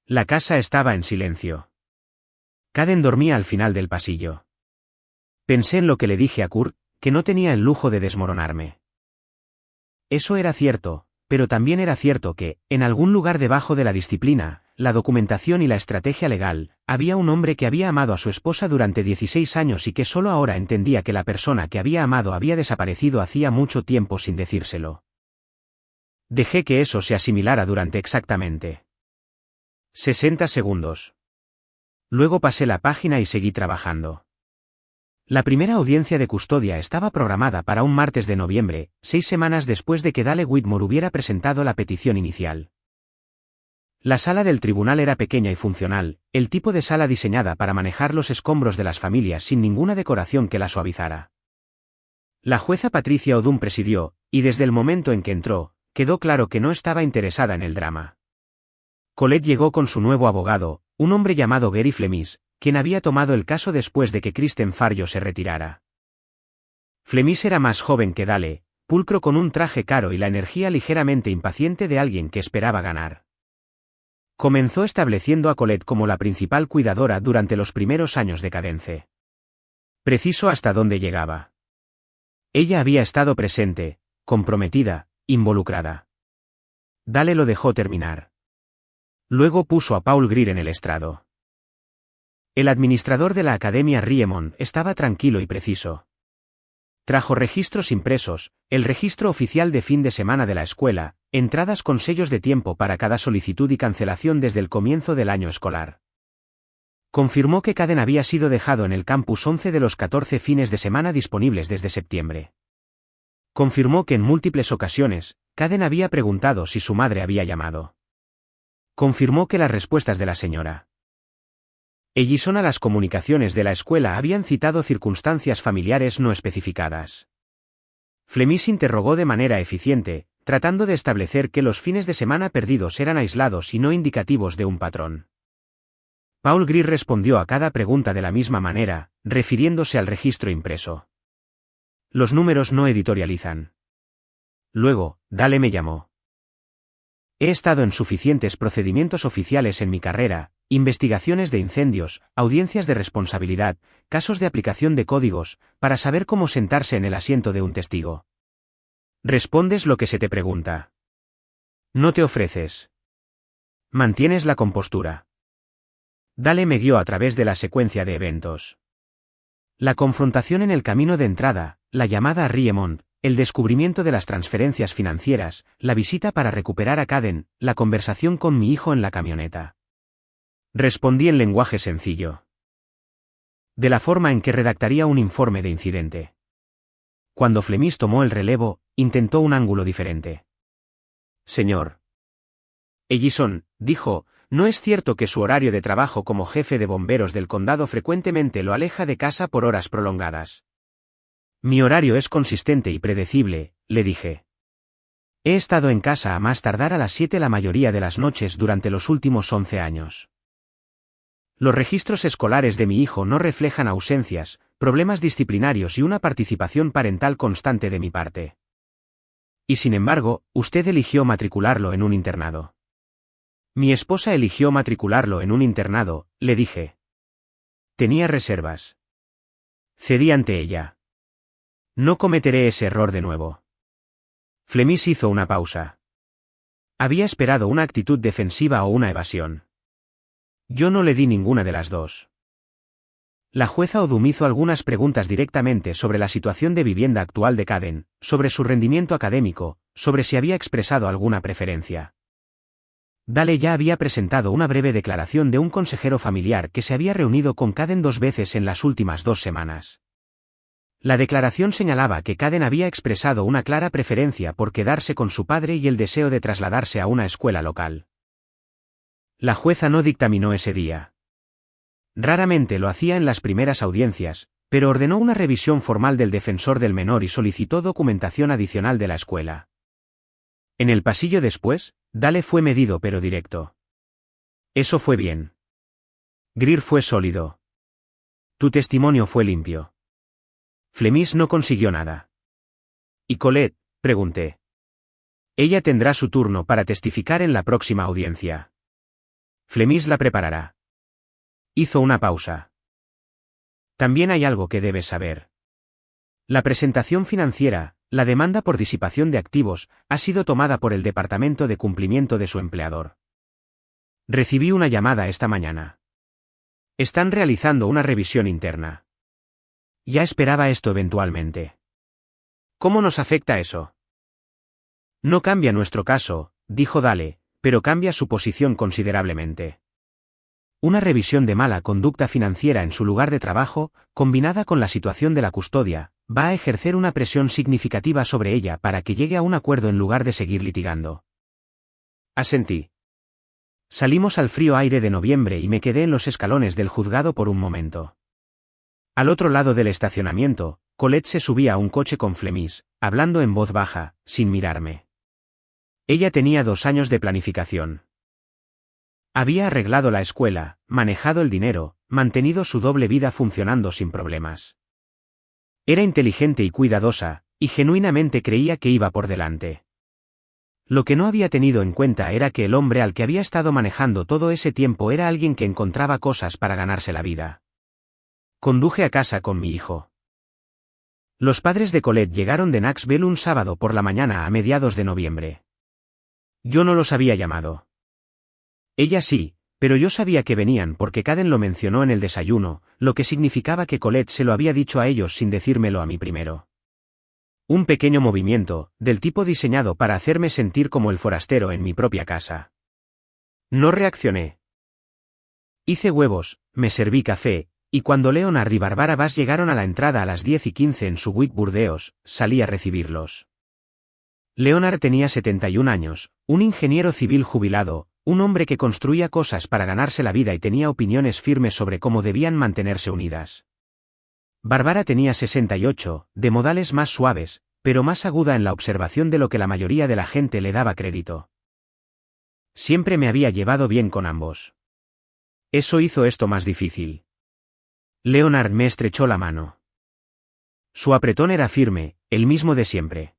La casa estaba en silencio. Caden dormía al final del pasillo. Pensé en lo que le dije a Kurt, que no tenía el lujo de desmoronarme. Eso era cierto, pero también era cierto que, en algún lugar debajo de la disciplina, la documentación y la estrategia legal, había un hombre que había amado a su esposa durante 16 años y que solo ahora entendía que la persona que había amado había desaparecido hacía mucho tiempo sin decírselo. Dejé que eso se asimilara durante exactamente 60 segundos. Luego pasé la página y seguí trabajando. La primera audiencia de custodia estaba programada para un martes de noviembre, 6 semanas después de que Dale Whitmore hubiera presentado la petición inicial. La sala del tribunal era pequeña y funcional, el tipo de sala diseñada para manejar los escombros de las familias sin ninguna decoración que la suavizara. La jueza Patricia Odum presidió, y desde el momento en que entró, quedó claro que no estaba interesada en el drama. Colette llegó con su nuevo abogado, un hombre llamado Gary Flemis, quien había tomado el caso después de que Kristen Farrio se retirara. Flemis era más joven que Dale, pulcro con un traje caro y la energía ligeramente impaciente de alguien que esperaba ganar. Comenzó estableciendo a Colette como la principal cuidadora durante los primeros años de Cadence. Preciso hasta dónde llegaba. Ella había estado presente, comprometida, involucrada. Dale lo dejó terminar. Luego puso a Paul Greer en el estrado. El administrador de la Academia Riemon estaba tranquilo y preciso. Trajo registros impresos, el registro oficial de fin de semana de la escuela, entradas con sellos de tiempo para cada solicitud y cancelación desde el comienzo del año escolar. Confirmó que Caden había sido dejado en el campus 11 de los 14 fines de semana disponibles desde septiembre. Confirmó que en múltiples ocasiones, Caden había preguntado si su madre había llamado. Confirmó que las respuestas de la señora Ellison a las comunicaciones de la escuela habían citado circunstancias familiares no especificadas. Flemis interrogó de manera eficiente, tratando de establecer que los fines de semana perdidos eran aislados y no indicativos de un patrón. Paul Greer respondió a cada pregunta de la misma manera, refiriéndose al registro impreso. Los números no editorializan. Luego, Dale me llamó. He estado en suficientes procedimientos oficiales en mi carrera, investigaciones de incendios, audiencias de responsabilidad, casos de aplicación de códigos, para saber cómo sentarse en el asiento de un testigo. Respondes lo que se te pregunta. No te ofreces. Mantienes la compostura. Dale me guió a través de la secuencia de eventos. La confrontación en el camino de entrada, la llamada a Riemont, el descubrimiento de las transferencias financieras, la visita para recuperar a Caden, la conversación con mi hijo en la camioneta. Respondí en lenguaje sencillo. De la forma en que redactaría un informe de incidente. Cuando Flemis tomó el relevo, intentó un ángulo diferente. Señor Ellison, dijo, no es cierto que su horario de trabajo como jefe de bomberos del condado frecuentemente lo aleja de casa por horas prolongadas. Mi horario es consistente y predecible, le dije. He estado en casa a más tardar a las 7 la mayoría de las noches durante los últimos 11 años. Los registros escolares de mi hijo no reflejan ausencias, problemas disciplinarios y una participación parental constante de mi parte. Y sin embargo, usted eligió matricularlo en un internado. Mi esposa eligió matricularlo en un internado, le dije. Tenía reservas. Cedí ante ella. No cometeré ese error de nuevo. Flemis hizo una pausa. Había esperado una actitud defensiva o una evasión. Yo no le di ninguna de las dos. La jueza Odum hizo algunas preguntas directamente sobre la situación de vivienda actual de Caden, sobre su rendimiento académico, sobre si había expresado alguna preferencia. Dale ya había presentado una breve declaración de un consejero familiar que se había reunido con Caden 2 veces en las últimas 2 semanas. La declaración señalaba que Caden había expresado una clara preferencia por quedarse con su padre y el deseo de trasladarse a una escuela local. La jueza no dictaminó ese día. Raramente lo hacía en las primeras audiencias, pero ordenó una revisión formal del defensor del menor y solicitó documentación adicional de la escuela. En el pasillo después, Dale fue medido pero directo. Eso fue bien. Greer fue sólido. Tu testimonio fue limpio. Flemis no consiguió nada. ¿Y Colette?, pregunté. Ella tendrá su turno para testificar en la próxima audiencia. Flemis la preparará. Hizo una pausa. También hay algo que debes saber. La presentación financiera, la demanda por disipación de activos, ha sido tomada por el Departamento de Cumplimiento de su empleador. Recibí una llamada esta mañana. Están realizando una revisión interna. Ya esperaba esto eventualmente. ¿Cómo nos afecta eso? No cambia nuestro caso, dijo Dale, pero cambia su posición considerablemente. Una revisión de mala conducta financiera en su lugar de trabajo, combinada con la situación de la custodia, va a ejercer una presión significativa sobre ella para que llegue a un acuerdo en lugar de seguir litigando. Asentí. Salimos al frío aire de noviembre y me quedé en los escalones del juzgado por un momento. Al otro lado del estacionamiento, Colette se subía a un coche con Flemis, hablando en voz baja, sin mirarme. Ella tenía 2 años de planificación. Había arreglado la escuela, manejado el dinero, mantenido su doble vida funcionando sin problemas. Era inteligente y cuidadosa, y genuinamente creía que iba por delante. Lo que no había tenido en cuenta era que el hombre al que había estado manejando todo ese tiempo era alguien que encontraba cosas para ganarse la vida. Conduje a casa con mi hijo. Los padres de Colette llegaron de Knoxville un sábado por la mañana a mediados de noviembre. Yo no los había llamado. Ella sí, pero yo sabía que venían porque Caden lo mencionó en el desayuno, lo que significaba que Colette se lo había dicho a ellos sin decírmelo a mí primero. Un pequeño movimiento, del tipo diseñado para hacerme sentir como el forastero en mi propia casa. No reaccioné. Hice huevos, me serví café, y cuando Leonard y Barbara Bass llegaron a la entrada a las 10:15 en su Buick Burdeos, salí a recibirlos. Leonard tenía 71 años, un ingeniero civil jubilado, un hombre que construía cosas para ganarse la vida y tenía opiniones firmes sobre cómo debían mantenerse unidas. Barbara tenía 68, de modales más suaves, pero más aguda en la observación de lo que la mayoría de la gente le daba crédito. Siempre me había llevado bien con ambos. Eso hizo esto más difícil. Leonard me estrechó la mano. Su apretón era firme, el mismo de siempre.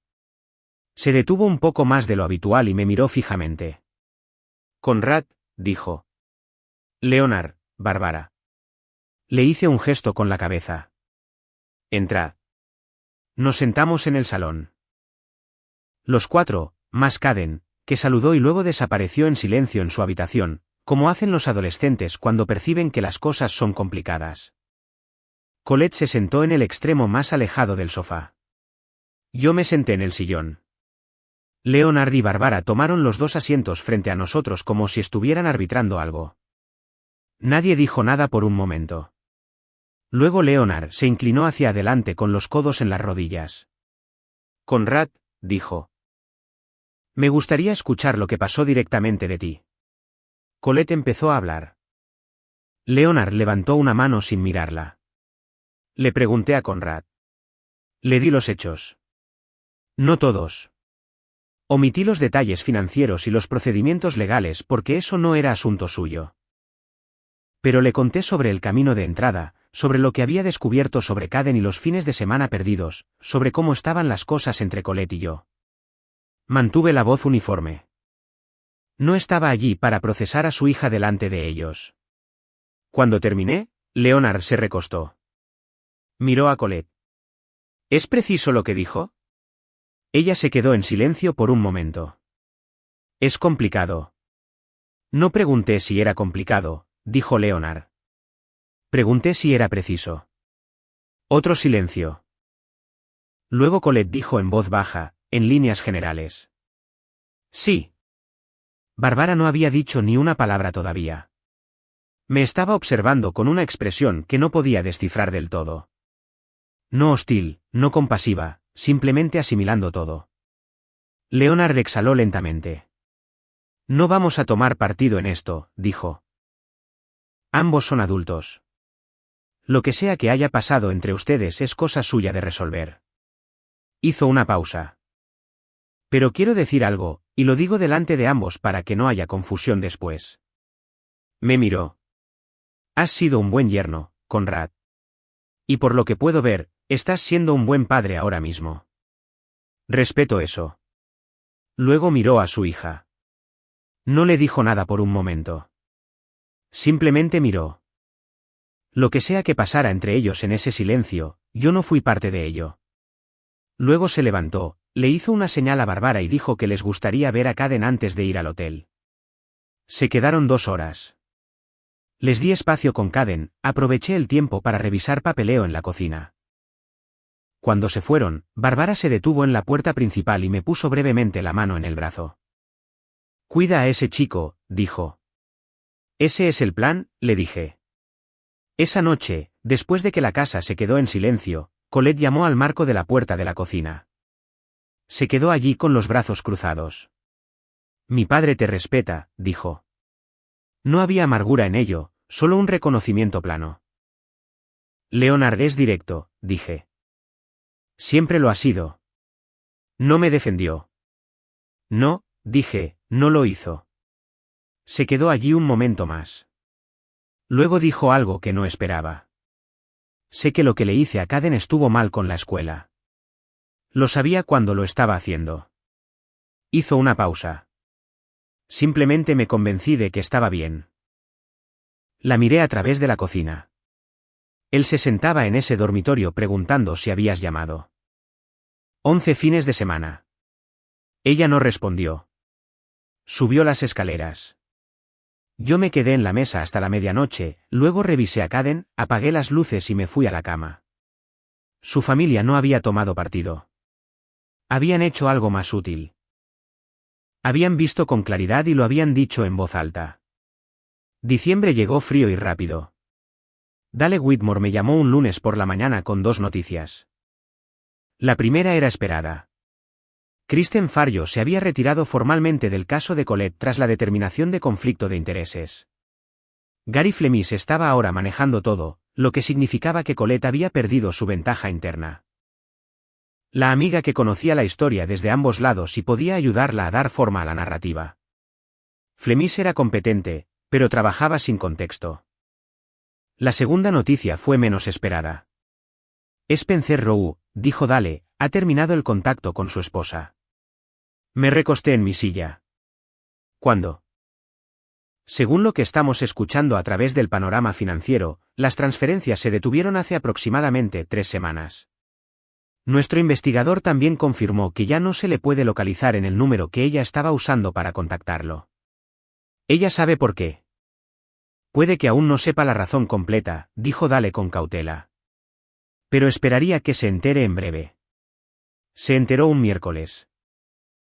Se detuvo un poco más de lo habitual y me miró fijamente. Conrad, dijo. Leonard, Barbara. Le hice un gesto con la cabeza. Entrad. Nos sentamos en el salón. Los 4, más Caden, que saludó y luego desapareció en silencio en su habitación, como hacen los adolescentes cuando perciben que las cosas son complicadas. Colette se sentó en el extremo más alejado del sofá. Yo me senté en el sillón. Leonard y Barbara tomaron los 2 asientos frente a nosotros como si estuvieran arbitrando algo. Nadie dijo nada por un momento. Luego Leonard se inclinó hacia adelante con los codos en las rodillas. Conrad, dijo. Me gustaría escuchar lo que pasó directamente de ti. Colette empezó a hablar. Leonard levantó una mano sin mirarla. Le pregunté a Conrad. Le di los hechos. No todos. Omití los detalles financieros y los procedimientos legales porque eso no era asunto suyo. Pero le conté sobre el camino de entrada, sobre lo que había descubierto sobre Caden y los fines de semana perdidos, sobre cómo estaban las cosas entre Colette y yo. Mantuve la voz uniforme. No estaba allí para procesar a su hija delante de ellos. Cuando terminé, Leonard se recostó. Miró a Colette. ¿Es preciso lo que dijo? Ella se quedó en silencio por un momento. Es complicado. No pregunté si era complicado, dijo Leonard. Pregunté si era preciso. Otro silencio. Luego Colette dijo en voz baja, en líneas generales. Sí. Bárbara no había dicho ni una palabra todavía. Me estaba observando con una expresión que no podía descifrar del todo. No hostil, no compasiva, simplemente asimilando todo. Leonard exhaló lentamente. No vamos a tomar partido en esto, dijo. Ambos son adultos. Lo que sea que haya pasado entre ustedes es cosa suya de resolver. Hizo una pausa. Pero quiero decir algo, y lo digo delante de ambos para que no haya confusión después. Me miró. Has sido un buen yerno, Conrad. Y por lo que puedo ver, estás siendo un buen padre ahora mismo. Respeto eso. Luego miró a su hija. No le dijo nada por un momento. Simplemente miró. Lo que sea que pasara entre ellos en ese silencio, yo no fui parte de ello. Luego se levantó, le hizo una señal a Bárbara y dijo que les gustaría ver a Caden antes de ir al hotel. Se quedaron 2 horas. Les di espacio con Caden, aproveché el tiempo para revisar papeleo en la cocina. Cuando se fueron, Bárbara se detuvo en la puerta principal y me puso brevemente la mano en el brazo. Cuida a ese chico, dijo. Ese es el plan, le dije. Esa noche, después de que la casa se quedó en silencio, Colette llamó al marco de la puerta de la cocina. Se quedó allí con los brazos cruzados. Mi padre te respeta, dijo. No había amargura en ello, solo un reconocimiento plano. Leonard es directo, dije. Siempre lo ha sido. No me defendió. No, dije, no lo hizo. Se quedó allí un momento más. Luego dijo algo que no esperaba. Sé que lo que le hice a Caden estuvo mal con la escuela. Lo sabía cuando lo estaba haciendo. Hizo una pausa. Simplemente me convencí de que estaba bien. La miré a través de la cocina. Él se sentaba en ese dormitorio preguntando si habías llamado. 11 fines de semana. Ella no respondió. Subió las escaleras. Yo me quedé en la mesa hasta la medianoche, luego revisé a Caden, apagué las luces y me fui a la cama. Su familia no había tomado partido. Habían hecho algo más útil. Habían visto con claridad y lo habían dicho en voz alta. Diciembre llegó frío y rápido. Dale Whitmore me llamó un lunes por la mañana con 2 noticias. La primera era esperada. Kristen Farrio se había retirado formalmente del caso de Colette tras la determinación de conflicto de intereses. Gary Flemis estaba ahora manejando todo, lo que significaba que Colette había perdido su ventaja interna. La amiga que conocía la historia desde ambos lados y podía ayudarla a dar forma a la narrativa. Flemis era competente, pero trabajaba sin contexto. La segunda noticia fue menos esperada. Spencer Rowe, dijo Dale, ha terminado el contacto con su esposa. Me recosté en mi silla. ¿Cuándo? Según lo que estamos escuchando a través del panorama financiero, las transferencias se detuvieron hace aproximadamente 3 semanas. Nuestro investigador también confirmó que ya no se le puede localizar en el número que ella estaba usando para contactarlo. Ella sabe por qué. Puede que aún no sepa la razón completa, dijo Dale con cautela. Pero esperaría que se entere en breve. Se enteró un miércoles.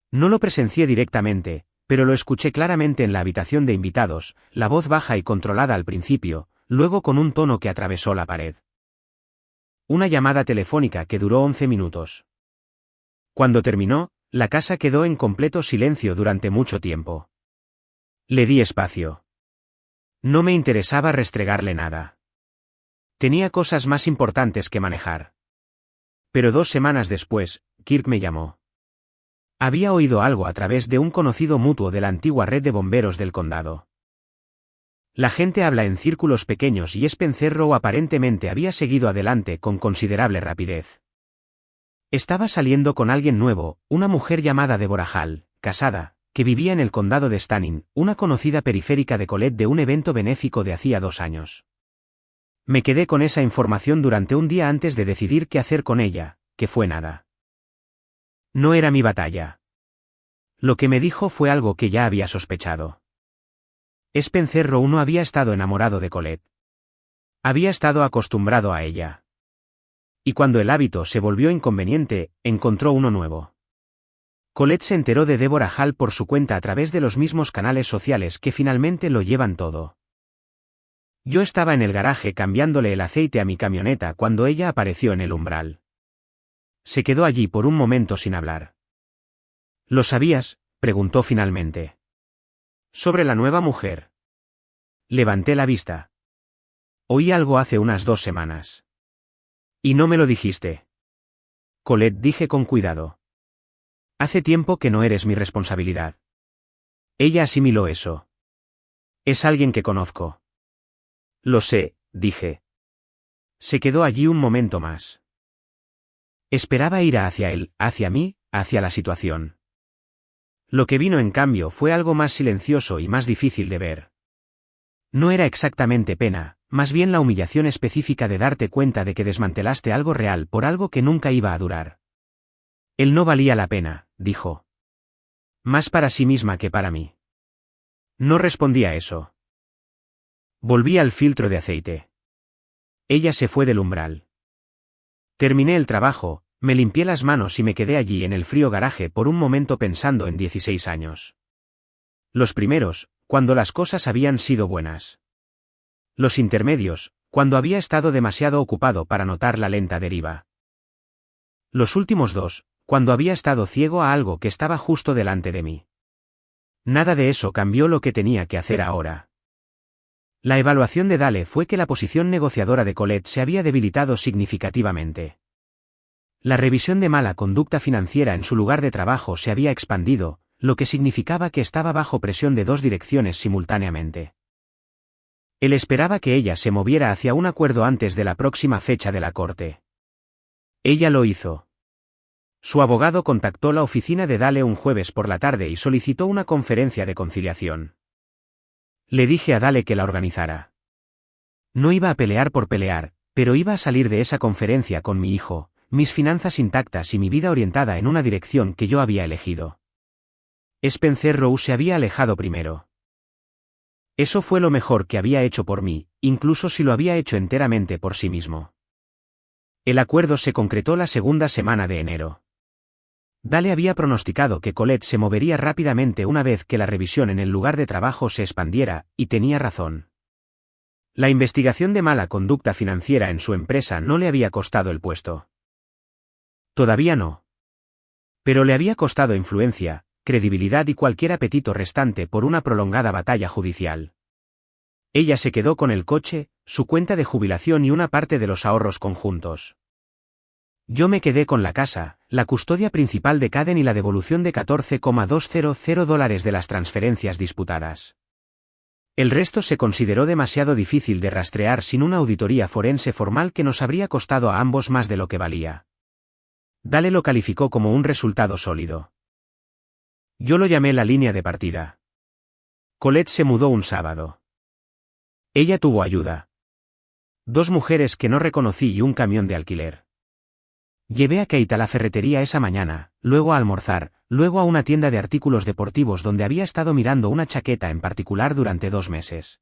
No lo presencié directamente, pero lo escuché claramente en la habitación de invitados, la voz baja y controlada al principio, luego con un tono que atravesó la pared. Una llamada telefónica que duró 11 minutos. Cuando terminó, la casa quedó en completo silencio durante mucho tiempo. Le di espacio. No me interesaba restregarle nada. Tenía cosas más importantes que manejar. Pero 2 semanas después, Kirk me llamó. Había oído algo a través de un conocido mutuo de la antigua red de bomberos del condado. La gente habla en círculos pequeños y Spencer Rowe aparentemente había seguido adelante con considerable rapidez. Estaba saliendo con alguien nuevo, una mujer llamada Deborah Hall, casada, que vivía en el condado de Stanning, una conocida periférica de Colette de un evento benéfico de hacía 2 años. Me quedé con esa información durante un día antes de decidir qué hacer con ella, que fue nada. No era mi batalla. Lo que me dijo fue algo que ya había sospechado. Spencer Rowe no había estado enamorado de Colette. Había estado acostumbrado a ella. Y cuando el hábito se volvió inconveniente, encontró uno nuevo. Colette se enteró de Deborah Hall por su cuenta a través de los mismos canales sociales que finalmente lo llevan todo. Yo estaba en el garaje cambiándole el aceite a mi camioneta cuando ella apareció en el umbral. Se quedó allí por un momento sin hablar. ¿Lo sabías?, preguntó finalmente. Sobre la nueva mujer. Levanté la vista. Oí algo hace unas 2 semanas. ¿Y no me lo dijiste? Colette, dije con cuidado. Hace tiempo que no eres mi responsabilidad. Ella asimiló eso. Es alguien que conozco. Lo sé, dije. Se quedó allí un momento más. Esperaba ir hacia él, hacia mí, hacia la situación. Lo que vino en cambio fue algo más silencioso y más difícil de ver. No era exactamente pena, más bien la humillación específica de darte cuenta de que desmantelaste algo real por algo que nunca iba a durar. Él no valía la pena, dijo. Más para sí misma que para mí. No respondí a eso. Volví al filtro de aceite. Ella se fue del umbral. Terminé el trabajo, me limpié las manos y me quedé allí en el frío garaje por un momento pensando en 16 años. Los primeros, cuando las cosas habían sido buenas. Los intermedios, cuando había estado demasiado ocupado para notar la lenta deriva. Los últimos 2, cuando había estado ciego a algo que estaba justo delante de mí. Nada de eso cambió lo que tenía que hacer ahora. La evaluación de Dale fue que la posición negociadora de Colette se había debilitado significativamente. La revisión de mala conducta financiera en su lugar de trabajo se había expandido, lo que significaba que estaba bajo presión de 2 direcciones simultáneamente. Él esperaba que ella se moviera hacia un acuerdo antes de la próxima fecha de la corte. Ella lo hizo. Su abogado contactó la oficina de Dale un jueves por la tarde y solicitó una conferencia de conciliación. Le dije a Dale que la organizara. No iba a pelear por pelear, pero iba a salir de esa conferencia con mi hijo, mis finanzas intactas y mi vida orientada en una dirección que yo había elegido. Spencer Rowe se había alejado primero. Eso fue lo mejor que había hecho por mí, incluso si lo había hecho enteramente por sí mismo. El acuerdo se concretó la segunda semana de enero. Dale había pronosticado que Colette se movería rápidamente una vez que la revisión en el lugar de trabajo se expandiera, y tenía razón. La investigación de mala conducta financiera en su empresa no le había costado el puesto. Todavía no. Pero le había costado influencia, credibilidad y cualquier apetito restante por una prolongada batalla judicial. Ella se quedó con el coche, su cuenta de jubilación y una parte de los ahorros conjuntos. Yo me quedé con la casa, la custodia principal de Caden y la devolución de $14,200 de las transferencias disputadas. El resto se consideró demasiado difícil de rastrear sin una auditoría forense formal que nos habría costado a ambos más de lo que valía. Dale lo calificó como un resultado sólido. Yo lo llamé la línea de partida. Colette se mudó un sábado. Ella tuvo ayuda. 2 mujeres que no reconocí y un camión de alquiler. Llevé a Kate a la ferretería esa mañana, luego a almorzar, luego a una tienda de artículos deportivos donde había estado mirando una chaqueta en particular durante 2 meses.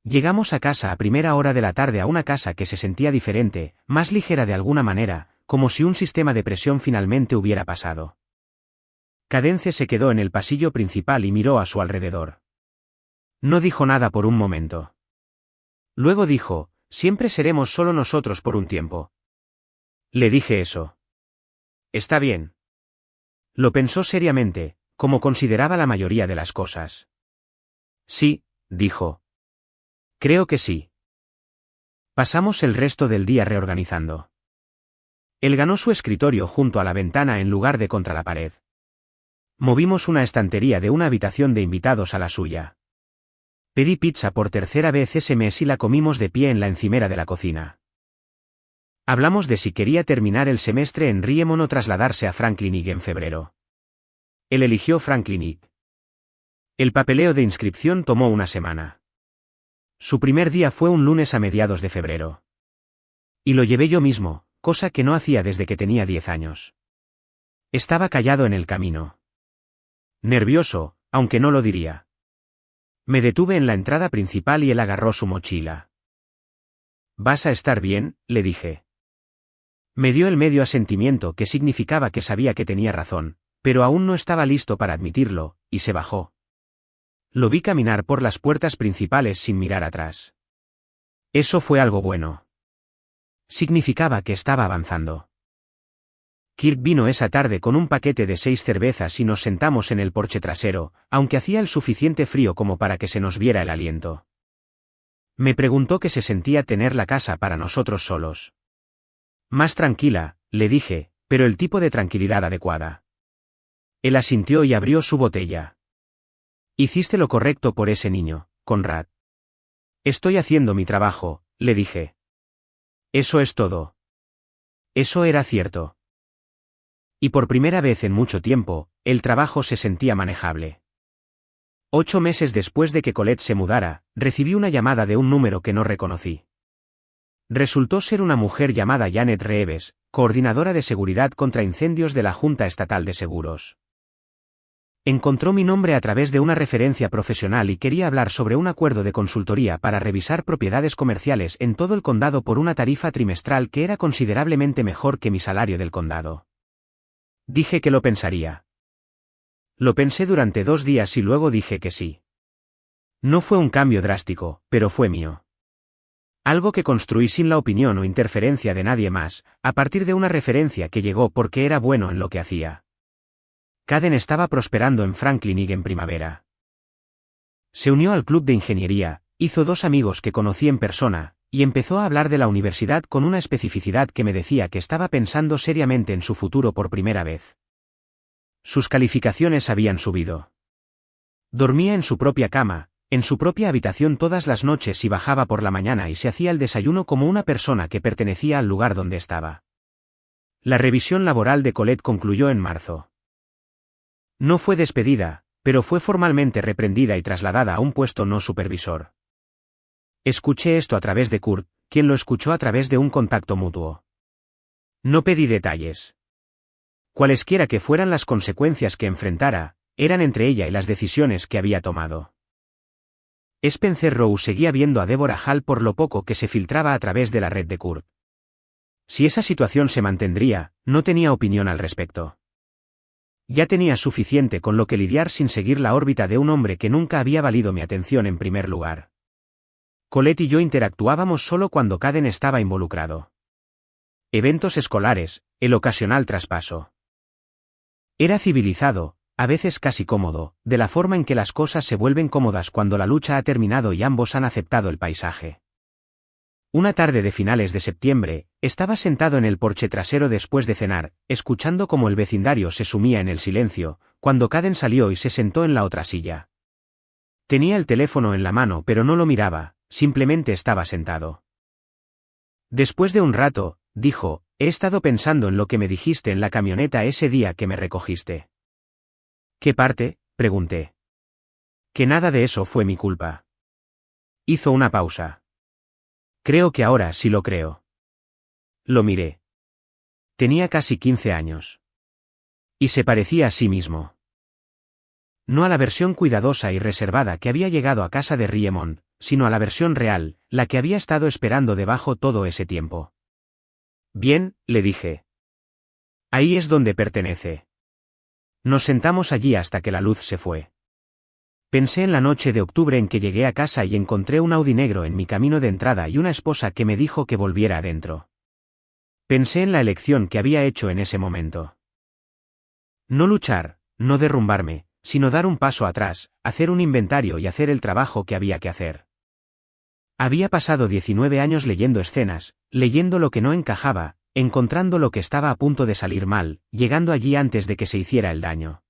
Llegamos a casa a primera hora de la tarde a una casa que se sentía diferente, más ligera de alguna manera, como si un sistema de presión finalmente hubiera pasado. Cadence se quedó en el pasillo principal y miró a su alrededor. No dijo nada por un momento. Luego dijo, siempre seremos solo nosotros por un tiempo. Le dije eso. Está bien. Lo pensó seriamente, como consideraba la mayoría de las cosas. Sí, dijo. Creo que sí. Pasamos el resto del día reorganizando. Él ganó su escritorio junto a la ventana en lugar de contra la pared. Movimos una estantería de una habitación de invitados a la suya. Pedí pizza por tercera vez ese mes y la comimos de pie en la encimera de la cocina. Hablamos de si quería terminar el semestre en Riemon o trasladarse a Franklin en febrero. Él eligió Franklin Ike. El papeleo de inscripción tomó una semana. Su primer día fue un lunes a mediados de febrero. Y lo llevé yo mismo, cosa que no hacía desde que tenía 10 años. Estaba callado en el camino. Nervioso, aunque no lo diría. Me detuve en la entrada principal y él agarró su mochila. «¿Vas a estar bien?», le dije. Me dio el medio asentimiento que significaba que sabía que tenía razón, pero aún no estaba listo para admitirlo, y se bajó. Lo vi caminar por las puertas principales sin mirar atrás. Eso fue algo bueno. Significaba que estaba avanzando. Kirk vino esa tarde con un paquete de 6 cervezas y nos sentamos en el porche trasero, aunque hacía el suficiente frío como para que se nos viera el aliento. Me preguntó qué se sentía tener la casa para nosotros solos. Más tranquila, le dije, pero el tipo de tranquilidad adecuada. Él asintió y abrió su botella. Hiciste lo correcto por ese niño, Conrad. Estoy haciendo mi trabajo, le dije. Eso es todo. Eso era cierto. Y por primera vez en mucho tiempo, el trabajo se sentía manejable. 8 meses después de que Colette se mudara, recibí una llamada de un número que no reconocí. Resultó ser una mujer llamada Janet Reeves, coordinadora de seguridad contra incendios de la Junta Estatal de Seguros. Encontró mi nombre a través de una referencia profesional y quería hablar sobre un acuerdo de consultoría para revisar propiedades comerciales en todo el condado por una tarifa trimestral que era considerablemente mejor que mi salario del condado. Dije que lo pensaría. Lo pensé durante 2 días y luego dije que sí. No fue un cambio drástico, pero fue mío. Algo que construí sin la opinión o interferencia de nadie más, a partir de una referencia que llegó porque era bueno en lo que hacía. Caden estaba prosperando en Franklin Ike en primavera. Se unió al club de ingeniería, hizo 2 amigos que conocí en persona, y empezó a hablar de la universidad con una especificidad que me decía que estaba pensando seriamente en su futuro por primera vez. Sus calificaciones habían subido. Dormía en su propia cama, en su propia habitación todas las noches y bajaba por la mañana y se hacía el desayuno como una persona que pertenecía al lugar donde estaba. La revisión laboral de Colette concluyó en marzo. No fue despedida, pero fue formalmente reprendida y trasladada a un puesto no supervisor. Escuché esto a través de Kurt, quien lo escuchó a través de un contacto mutuo. No pedí detalles. Cualesquiera que fueran las consecuencias que enfrentara, eran entre ella y las decisiones que había tomado. Spencer Rose seguía viendo a Deborah Hall por lo poco que se filtraba a través de la red de Kurt. Si esa situación se mantendría, no tenía opinión al respecto. Ya tenía suficiente con lo que lidiar sin seguir la órbita de un hombre que nunca había valido mi atención en primer lugar. Colette y yo interactuábamos solo cuando Caden estaba involucrado. Eventos escolares, el ocasional traspaso. Era civilizado, a veces casi cómodo, de la forma en que las cosas se vuelven cómodas cuando la lucha ha terminado y ambos han aceptado el paisaje. Una tarde de finales de septiembre, estaba sentado en el porche trasero después de cenar, escuchando cómo el vecindario se sumía en el silencio, cuando Caden salió y se sentó en la otra silla. Tenía el teléfono en la mano pero no lo miraba, simplemente estaba sentado. Después de un rato, dijo, he estado pensando en lo que me dijiste en la camioneta ese día que me recogiste. ¿Qué parte?, pregunté. Que nada de eso fue mi culpa. Hizo una pausa. Creo que ahora sí lo creo. Lo miré. Tenía casi 15 años. Y se parecía a sí mismo. No a la versión cuidadosa y reservada que había llegado a casa de Riemon, sino a la versión real, la que había estado esperando debajo todo ese tiempo. Bien, le dije. Ahí es donde pertenece. Nos sentamos allí hasta que la luz se fue. Pensé en la noche de octubre en que llegué a casa y encontré un Audi negro en mi camino de entrada y una esposa que me dijo que volviera adentro. Pensé en la elección que había hecho en ese momento. No luchar, no derrumbarme, sino dar un paso atrás, hacer un inventario y hacer el trabajo que había que hacer. Había pasado 19 años leyendo escenas, leyendo lo que no encajaba, encontrando lo que estaba a punto de salir mal, llegando allí antes de que se hiciera el daño.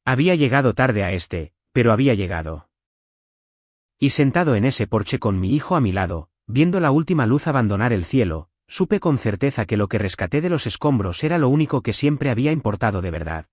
Había llegado tarde a pero había llegado. Y sentado en ese porche con mi hijo a mi lado, viendo la última luz abandonar el cielo, supe con certeza que lo que rescaté de los escombros era lo único que siempre había importado de verdad.